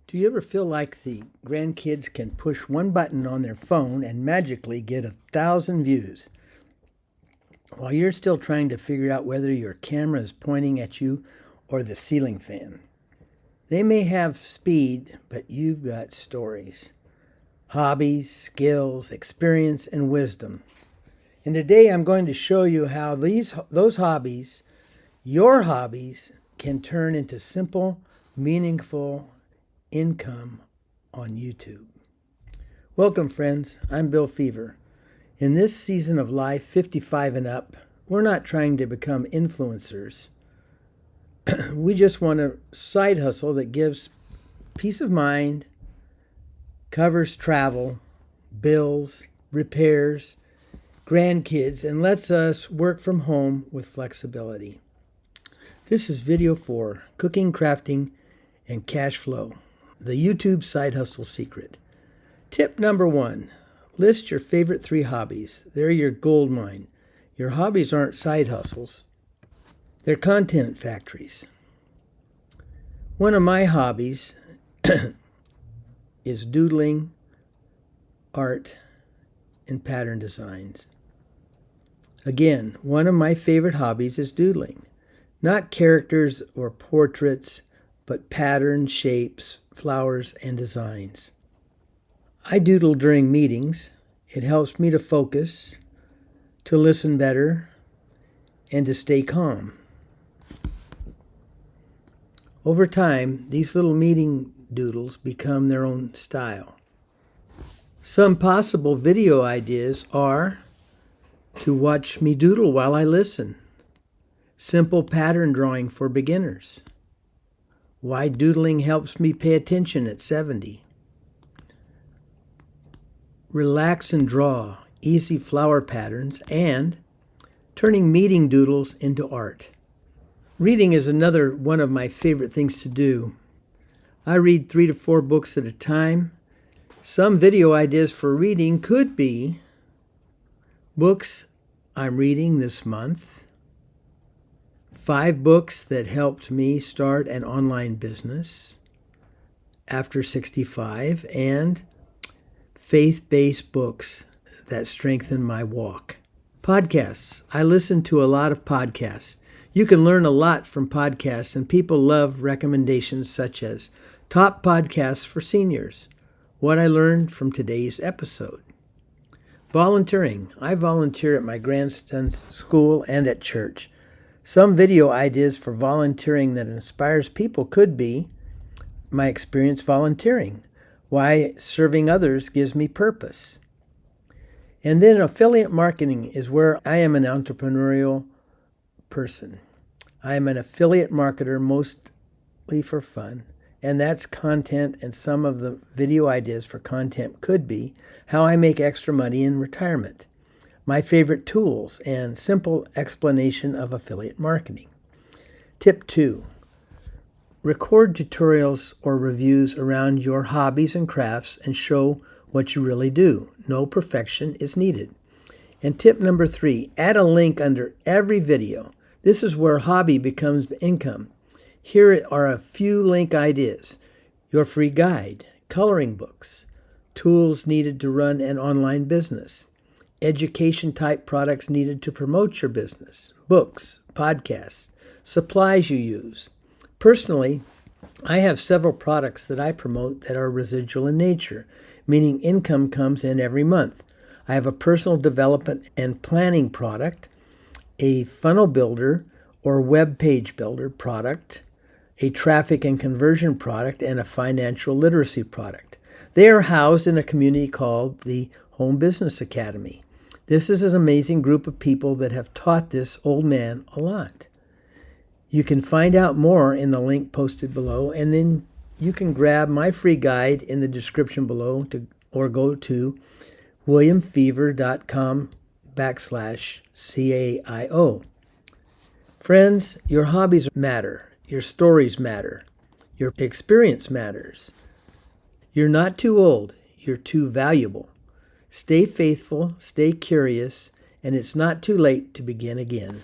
Do you ever feel like the grandkids can push one button on their phone and magically get 1,000 views, while you're still trying to figure out whether your camera is pointing at you or the ceiling fan? They may have speed, but you've got stories, hobbies, skills, experience, and wisdom. And today I'm going to show you how those hobbies, your hobbies, can turn into simple, meaningful income on YouTube. Welcome, friends. I'm BillFeaver. In this season of life, 55 and up, we're not trying to become influencers. We just want a side hustle that gives peace of mind, covers travel, bills, repairs, grandkids, and lets us work from home with flexibility. This is video 4, Cooking, Crafting, and Cash Flow, the YouTube side hustle secret. Tip number 1, list your favorite 3 hobbies. They're your gold mine. Your hobbies aren't side hustles. They're content factories. One of my hobbies is doodling, art, and pattern designs. Again, one of my favorite hobbies is doodling. Not characters or portraits, but patterns, shapes, flowers, and designs. I doodle during meetings. It helps me to focus, to listen better, and to stay calm. Over time, these little meeting doodles become their own style. Some possible video ideas are to watch me doodle while I listen. Simple pattern drawing for beginners. Why doodling helps me pay attention at 70. Relax and draw, easy flower patterns, and turning meeting doodles into art. Reading is another one of my favorite things to do. I read 3 to 4 books at a time. Some video ideas for reading could be books I'm reading this month, 5 books that helped me start an online business after 65, and faith-based books that strengthen my walk. Podcasts. I listen to a lot of podcasts. You can learn a lot from podcasts, and people love recommendations such as top podcasts for seniors, what I learned from today's episode. Volunteering. I volunteer at my grandson's school and at church. Some video ideas for volunteering that inspires people could be my experience volunteering, why serving others gives me purpose. And then affiliate marketing is where I am an entrepreneurial person. I am an affiliate marketer mostly for fun, and that's content, and some of the video ideas for content could be how I make extra money in retirement, my favorite tools, and simple explanation of affiliate marketing. Tip 2, record tutorials or reviews around your hobbies and crafts and show what you really do. No perfection is needed. And tip number 3, add a link under every video. This is where hobby becomes income. Here are a few link ideas. Your free guide, coloring books, tools needed to run an online business, education type products needed to promote your business, books, podcasts, supplies you use. Personally, I have several products that I promote that are residual in nature, meaning income comes in every month. I have a personal development and planning product, a funnel builder or web page builder product, a traffic and conversion product, and a financial literacy product. They are housed in a community called the Home Business Academy. This is an amazing group of people that have taught this old man a lot. You can find out more in the link posted below, and then you can grab my free guide in the description below or go to williamfeaver.com/CAIO. Friends, your hobbies matter. Your stories matter. Your experience matters. You're not too old. You're too valuable. Stay faithful, stay curious, and it's not too late to begin again.